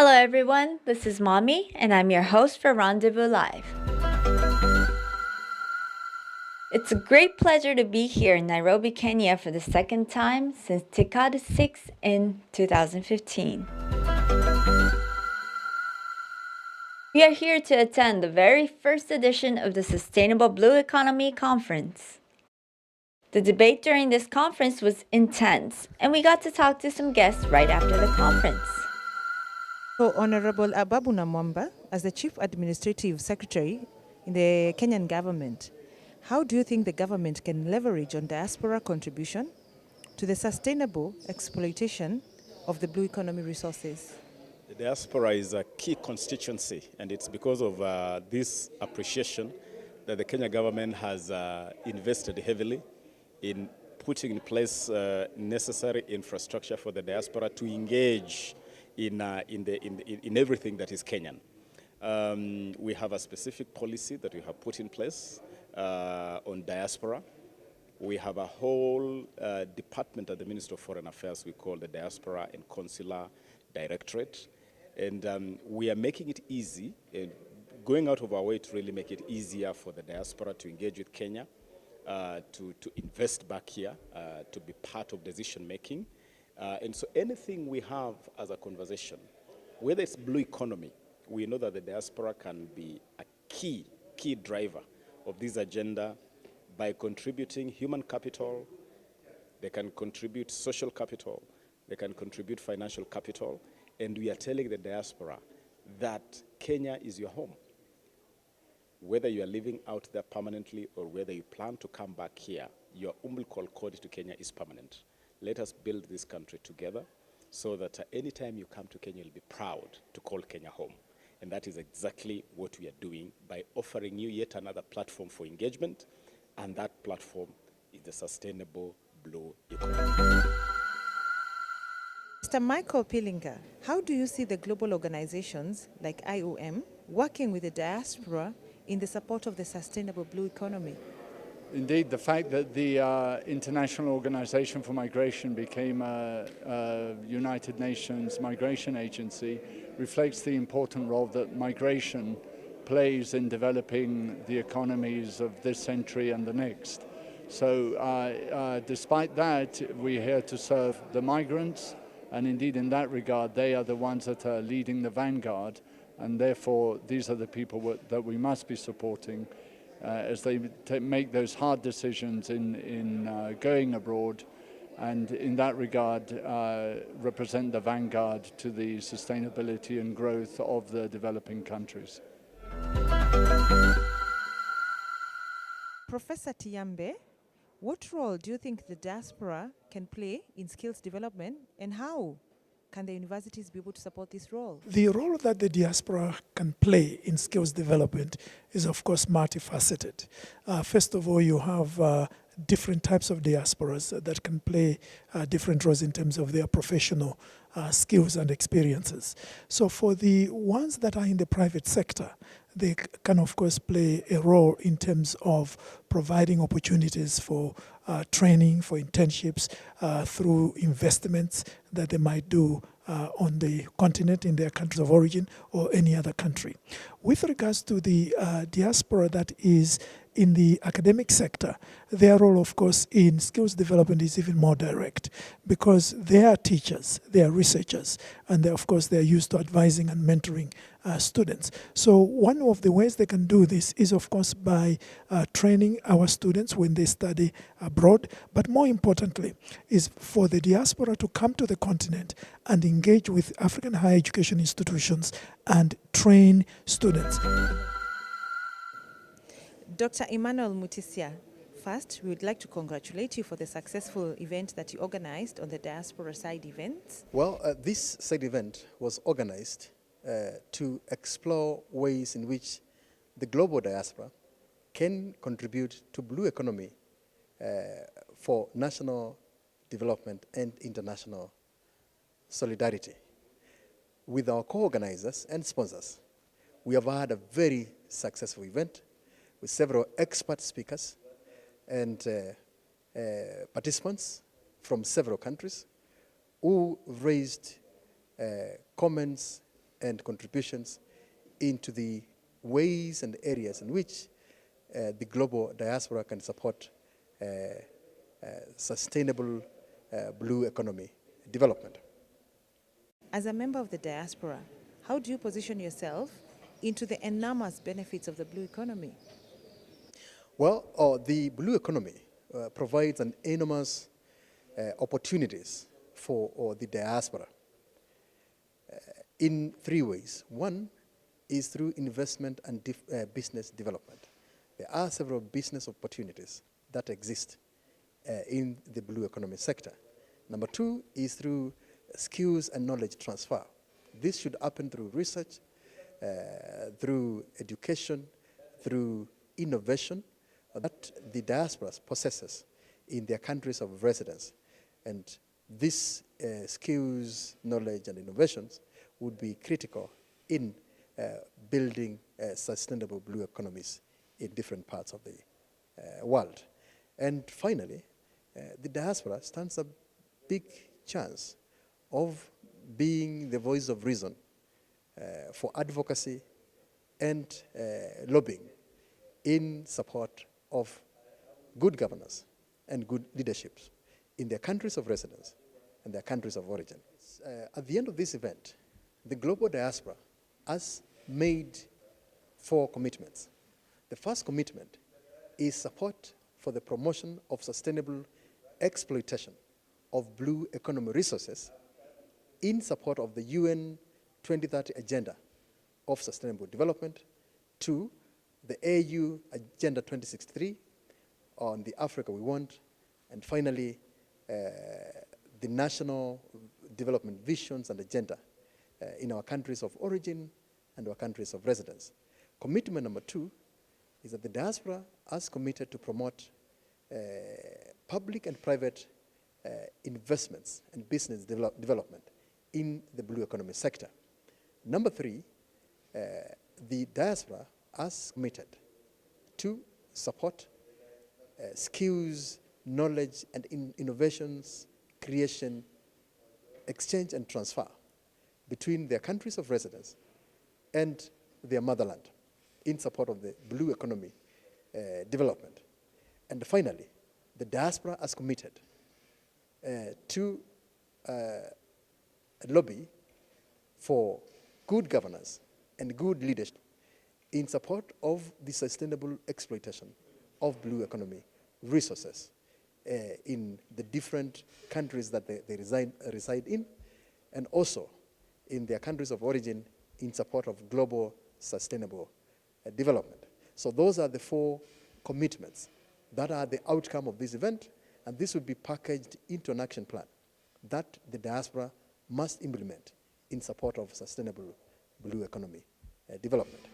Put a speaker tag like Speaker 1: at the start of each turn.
Speaker 1: Hello, everyone. This is Mommy, and I'm your host for Rendezvous Live. It's a great pleasure to be here in Nairobi, Kenya for the second time since Tikad 6 in 2015. We are here to attend the very first edition of the Sustainable Blue Economy Conference. The debate during this conference was intense, and we got to talk to some guests right after the conference.
Speaker 2: So Honorable Ababuna Mwamba, as the Chief Administrative Secretary in the Kenyan government, how do you think the government can leverage on diaspora contribution to the sustainable exploitation of the blue economy resources?
Speaker 3: The diaspora is a key constituency, and it's because of this appreciation that the Kenya government has invested heavily in putting in place necessary infrastructure for the diaspora to engage in everything that is Kenyan. We have a specific policy that we have put in place on diaspora. We have a whole department at the Ministry of Foreign Affairs we call the Diaspora and Consular Directorate. And we are making it easy, going out of our way to really make it easier for the diaspora to engage with Kenya, to invest back here, to be part of decision making. And so anything we have as a conversation, whether it's blue economy, we know that the diaspora can be a key driver of this agenda by contributing human capital. They can contribute social capital, they can contribute financial capital, and we are telling the diaspora that Kenya is your home. Whether you are living out there permanently or whether you plan to come back here, your umbilical cord to Kenya is permanent. Let us build this country together so that anytime you come to Kenya, you'll be proud to call Kenya home. And that is exactly what we are doing by offering you yet another platform for engagement, and that platform is the Sustainable Blue Economy.
Speaker 2: Mr. Michael Pilinga, how do you see the global organizations like IOM working with the diaspora in the support of the sustainable blue economy?
Speaker 4: Indeed, the fact that the International Organization for Migration became a United Nations Migration Agency reflects the important role that migration plays in developing the economies of this century and the next. So despite that, we're here to serve the migrants, and indeed in that regard, they are the ones that are leading the vanguard, and therefore these are the people that we must be supporting as they make those hard decisions in going abroad, and in that regard represent the vanguard to the sustainability and growth of the developing countries.
Speaker 2: Professor Tiambe, what role do you think the diaspora can play in skills development, and how can the universities be able to support this role?
Speaker 5: The role that the diaspora can play in skills development is, of course, multifaceted. First of all, you have different types of diasporas that can play different roles in terms of their professional skills and experiences. So for the ones that are in the private sector, they can, of course, play a role in terms of providing opportunities for training, for internships, through investments that they might do on the continent, in their countries of origin, or any other country. With regards to the diaspora that is in the academic sector, their role, of course, in skills development is even more direct, because they are teachers, they are researchers, and they, of course, they are used to advising and mentoring students. So one of the ways they can do this is, of course, by training our students when they study abroad, but more importantly is for the diaspora to come to the continent and engage with African higher education institutions and train students.
Speaker 2: Dr. Emmanuel Mutisia, first, we would like to congratulate you for the successful event that you organized on the Diaspora Side events.
Speaker 6: Well, this side event was organized to explore ways in which the global diaspora can contribute to blue economy for national development and international solidarity. With our co-organizers and sponsors, we have had a very successful event with several expert speakers and participants from several countries who raised comments and contributions into the ways and areas in which the global diaspora can support sustainable blue economy development.
Speaker 2: As a member of the diaspora, how do you position yourself into the enormous benefits of the blue economy?
Speaker 6: Well, the blue economy provides an enormous opportunities for the diaspora in three ways. One is through investment and business development. There are several business opportunities that exist in the blue economy sector. Number two is through skills and knowledge transfer. This should happen through research, through education, through innovation that the diaspora possesses in their countries of residence. And these skills, knowledge, and innovations would be critical in building sustainable blue economies in different parts of the world. And finally, the diaspora stands a big chance of being the voice of reason for advocacy and lobbying in support of good governance and good leaderships in their countries of residence and their countries of origin. At the end of this event, the global diaspora has made 4 commitments. The first commitment is support for the promotion of sustainable exploitation of blue economy resources in support of the UN 2030 Agenda of Sustainable Development, 2, the AU Agenda 2063 on the Africa we want, and finally, the national development visions and agenda in our countries of origin and our countries of residence. Commitment number 2 is that the diaspora has committed to promote public and private investments and business development in the blue economy sector. Number 3, the diaspora has committed to support skills, knowledge, and innovations, creation, exchange, and transfer between their countries of residence and their motherland in support of the blue economy development. And finally, the diaspora has committed to lobby for good governance and good leadership in support of the sustainable exploitation of blue economy resources in the different countries that they reside in, and also in their countries of origin in support of global sustainable development. So those are the 4 commitments that are the outcome of this event, and this will be packaged into an action plan that the diaspora must implement in support of sustainable blue economy development.